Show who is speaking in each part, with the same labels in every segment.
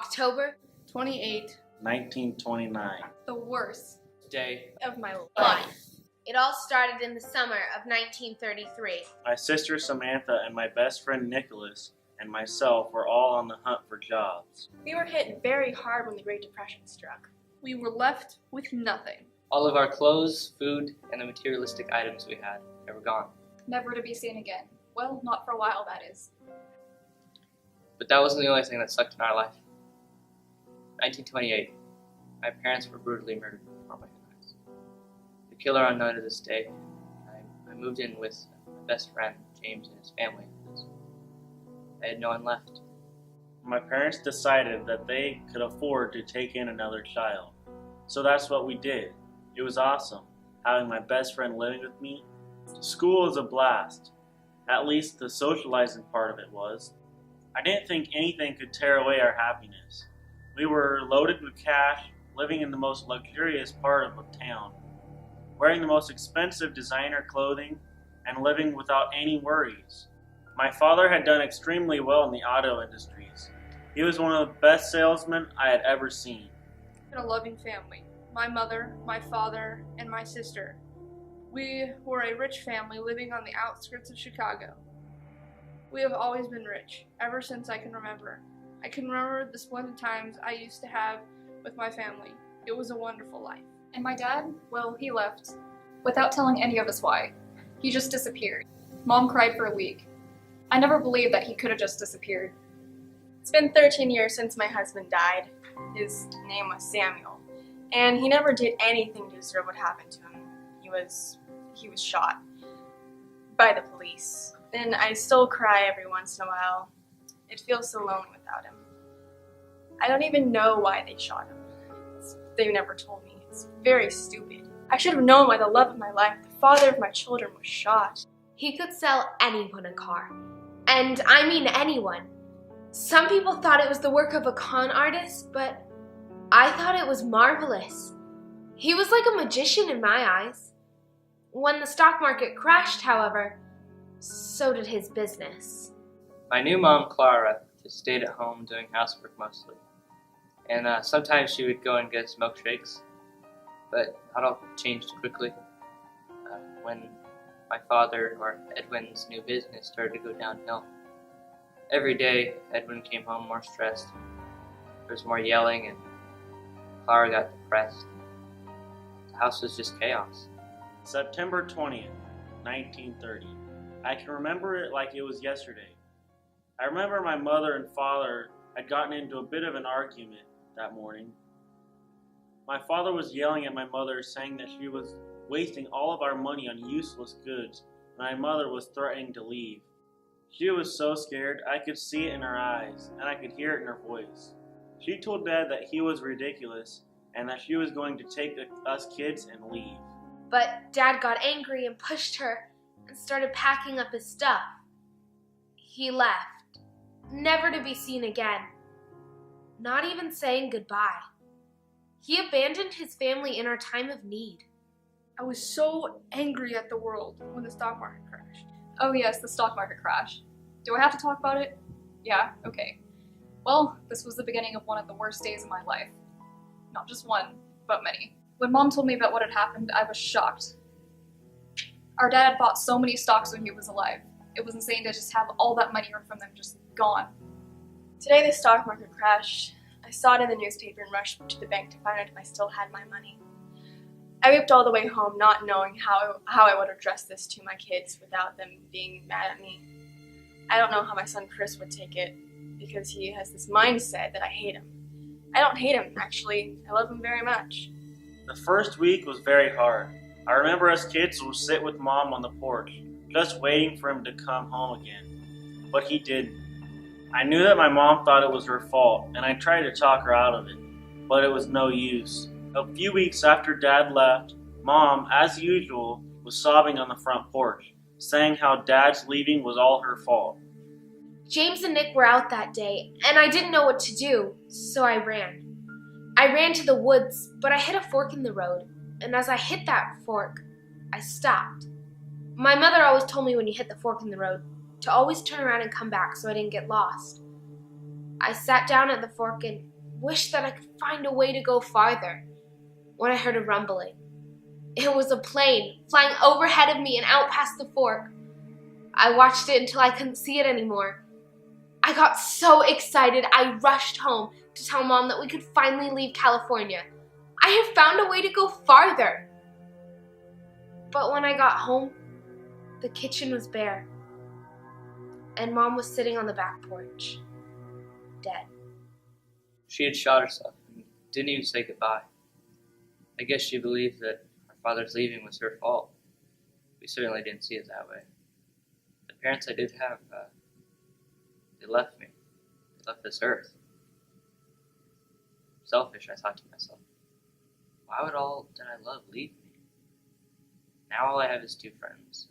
Speaker 1: October
Speaker 2: 28,
Speaker 3: 1929.
Speaker 2: the worst
Speaker 4: day
Speaker 2: of my life.
Speaker 1: life. It all started in the summer of 1933.
Speaker 3: My sister Samantha and my best friend Nicholas and myself were all on the hunt for jobs.
Speaker 5: We were hit very hard when the Great Depression struck.
Speaker 2: We were left with nothing,
Speaker 4: all of our clothes, food, and the materialistic items we had, they were gone.
Speaker 6: never to be seen again. Well, not for a while, that is.
Speaker 4: But that wasn't the only thing that sucked in our life. 1928, my parents were brutally murdered before my eyes. The killer unknown to this day. I moved in with my best friend, James, and his family. I had no one left.
Speaker 3: My parents decided that they could afford to take in another child. So that's what we did. It was awesome, having my best friend living with me. School was a blast. At least the socializing part of it was. I didn't think anything could tear away our happiness. We were loaded with cash, living in the most luxurious part of the town, wearing the most expensive designer clothing, and living without any worries. My father had done extremely well in the auto industries. He was one of the best salesmen I had ever seen.
Speaker 2: and a loving family. My mother, my father, and my sister. We were a rich family living on the outskirts of Chicago. We have always been rich, ever since I can remember. I can remember the splendid times I used to have with my family. It was a wonderful life.
Speaker 6: And my dad, well, he left without telling any of us why. He just disappeared. Mom cried for a week. I never believed that he could have just disappeared.
Speaker 5: It's been 13 years since my husband died. His name was Samuel, and he never did anything to deserve what happened to him. He was shot by the police. And I still cry every once in a while. It feels so lonely without him. I don't even know why they shot him. They never told me. It's very stupid. I should have known why the love of my life, the father of my children, was shot.
Speaker 1: He could sell anyone a car. And I mean anyone. Some people thought it was the work of a con artist, but I thought it was marvelous. He was like a magician in my eyes. When the stock market crashed, however, so did his business.
Speaker 4: My new mom, Clara, just stayed at home doing housework mostly. And sometimes she would go and get us milkshakes. But that all changed quickly when my father, or Edwin's new business, started to go downhill. Every day, Edwin came home more stressed. There was more yelling, and Clara got depressed. The house was just chaos.
Speaker 3: September 20th, 1930. I can remember it like it was yesterday. I remember my mother and father had gotten into a bit of an argument that morning. My father was yelling at my mother, saying that she was wasting all of our money on useless goods, and my mother was threatening to leave. She was so scared, I could see it in her eyes, and I could hear it in her voice. She told Dad that he was ridiculous, and that she was going to take us kids and leave.
Speaker 1: But Dad got angry and pushed her and started packing up his stuff. He left, never to be seen again, not even saying goodbye. He abandoned his family in our time of need.
Speaker 2: I was so angry at the world when the stock market crashed.
Speaker 6: Oh yes, the stock market crash. Do I have to talk about it? Yeah, okay. Well, this was the beginning of one of the worst days of my life. Not just one, but many. When Mom told me about what had happened, I was shocked. Our dad bought so many stocks when he was alive. It was insane to just have all that money earned from them just gone.
Speaker 5: Today the stock market crashed. I saw it in the newspaper and rushed to the bank to find out if I still had my money. I wept all the way home, not knowing how I would address this to my kids without them being mad at me. I don't know how my son Chris would take it, because he has this mindset that I hate him. I don't hate him, actually. I love him very much.
Speaker 3: The first week was very hard. I remember as kids would sit with Mom on the porch, just waiting for him to come home again. But he didn't. I knew that my mom thought it was her fault, and I tried to talk her out of it, but it was no use. A few weeks after Dad left, Mom, as usual, was sobbing on the front porch, saying how Dad's leaving was all her fault.
Speaker 1: James and Nick were out that day, and I didn't know what to do, so I ran. I ran to the woods, but I hit a fork in the road, and as I hit that fork, I stopped. My mother always told me when you hit the fork in the road to always turn around and come back so I didn't get lost. I sat down at the fork and wished that I could find a way to go farther when I heard a rumbling. It was a plane flying overhead of me and out past the fork. I watched it until I couldn't see it anymore. I got so excited I rushed home to tell Mom that we could finally leave California. I had found a way to go farther. But when I got home, the kitchen was bare, and Mom was sitting on the back porch, dead.
Speaker 4: She had shot herself and didn't even say goodbye. I guess she believed that our father's leaving was her fault. We certainly didn't see it that way. The parents I did have, they left me. They left this earth. Selfish, I thought to myself. Why would all that I love leave me? Now all I have is 2 friends.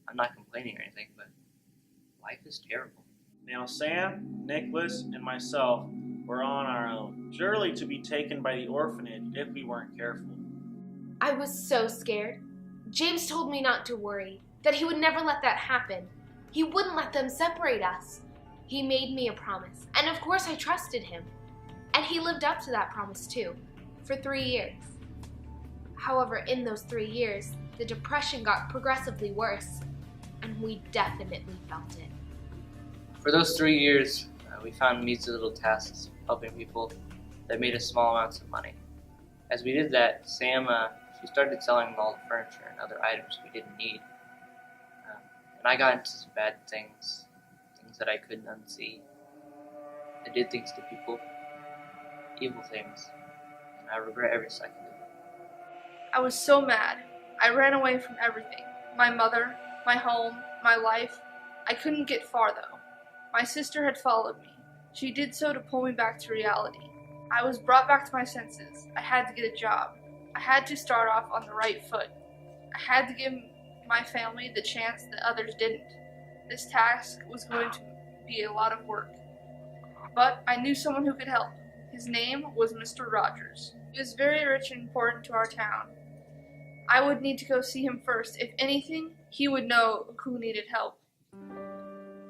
Speaker 4: I'm not complaining or anything, but life is terrible.
Speaker 3: Now Sam, Nicholas, and myself were on our own, surely to be taken by the orphanage if we weren't careful.
Speaker 1: I was so scared. James told me not to worry, that he would never let that happen. He wouldn't let them separate us. He made me a promise, and of course I trusted him. And he lived up to that promise too, for 3 years. However, in those 3 years, the depression got progressively worse, and we definitely felt it.
Speaker 4: For those 3 years, we found measly little tasks helping people that made us small amounts of money. As we did that, Sam, she started selling all the furniture and other items we didn't need. And I got into some bad things that I couldn't unsee. I did things to people, evil things, and I regret every second of it.
Speaker 2: I was so mad. I ran away from everything. My mother, my home, my life. I couldn't get far though. My sister had followed me. She did so to pull me back to reality. I was brought back to my senses. I had to get a job. I had to start off on the right foot. I had to give my family the chance that others didn't. This task was going to be a lot of work. But I knew someone who could help. His name was Mr. Rogers. He was very rich and important to our town. I would need to go see him first. If anything, he would know who needed help.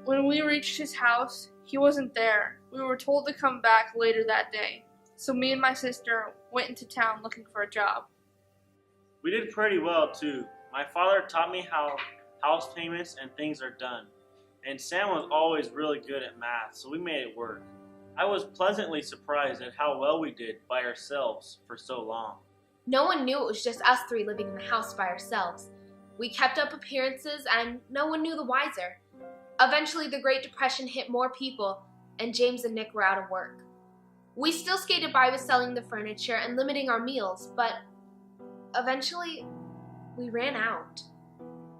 Speaker 2: When we reached his house, he wasn't there. We were told to come back later that day. So me and my sister went into town looking for a job.
Speaker 3: We did pretty well too. My father taught me how house payments and things are done. And Sam was always really good at math, so we made it work. I was pleasantly surprised at how well we did by ourselves for so long.
Speaker 1: No one knew it was just us 3 living in the house by ourselves. We kept up appearances and no one knew the wiser. Eventually, the Great Depression hit more people, and James and Nick were out of work. We still skated by with selling the furniture and limiting our meals, but eventually, we ran out.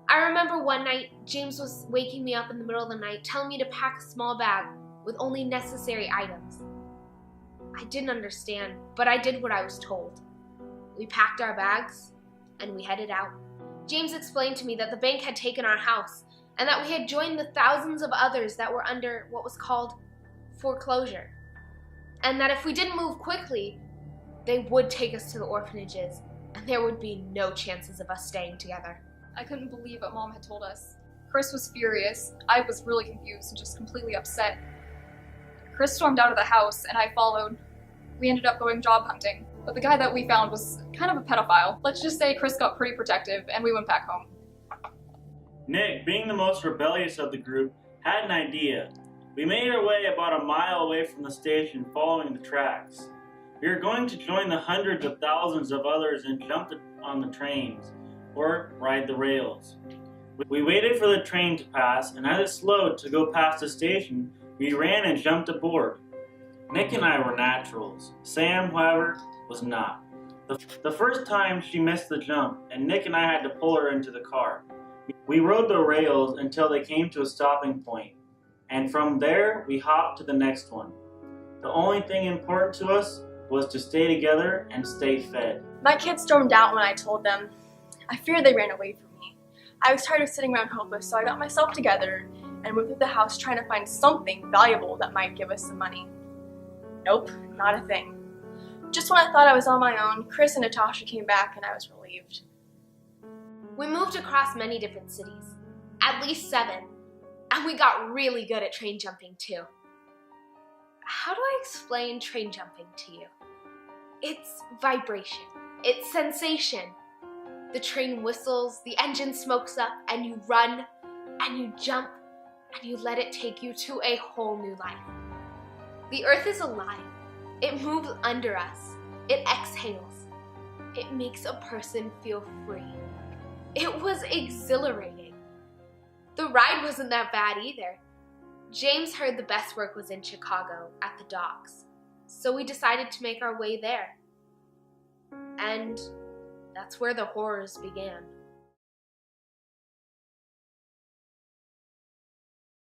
Speaker 1: I remember one night, James was waking me up in the middle of the night, telling me to pack a small bag with only necessary items. I didn't understand, but I did what I was told. We packed our bags, and we headed out. James explained to me that the bank had taken our house, and that we had joined the thousands of others that were under what was called foreclosure. And that if we didn't move quickly, they would take us to the orphanages, and there would be no chances of us staying together.
Speaker 6: I couldn't believe what Mom had told us. Chris was furious. I was really confused and just completely upset. Chris stormed out of the house, and I followed. We ended up going job hunting, but the guy that we found was kind of a pedophile. Let's just say Chris got pretty protective, and we went back home.
Speaker 3: Nick, being the most rebellious of the group, had an idea. We made our way about a mile away from the station following the tracks. We were going to join the hundreds of thousands of others and jump on the trains, or ride the rails. We waited for the train to pass, and as it slowed to go past the station, we ran and jumped aboard. Nick and I were naturals. Sam, however, was not. The first time she missed the jump, and Nick and I had to pull her into the car. We rode the rails until they came to a stopping point, and from there we hopped to the next one. The only thing important to us was to stay together and stay fed.
Speaker 5: My kids stormed out when I told them. I feared they ran away from me. I was tired of sitting around hopeless, so I got myself together and went through the house trying to find something valuable that might give us some money. Nope, not a thing. Just when I thought I was on my own, Chris and Natasha came back and I was relieved.
Speaker 1: We moved across many different cities, at least 7, and we got really good at train jumping too. how do I explain train jumping to you? It's vibration. It's sensation. The train whistles, the engine smokes up, and you run, and you jump, and you let it take you to a whole new life. The earth is alive. It moves under us. It exhales. It makes a person feel free. It was exhilarating. The ride wasn't that bad either. James heard the best work was in Chicago at the docks, so we decided to make our way there. And that's where the horrors began.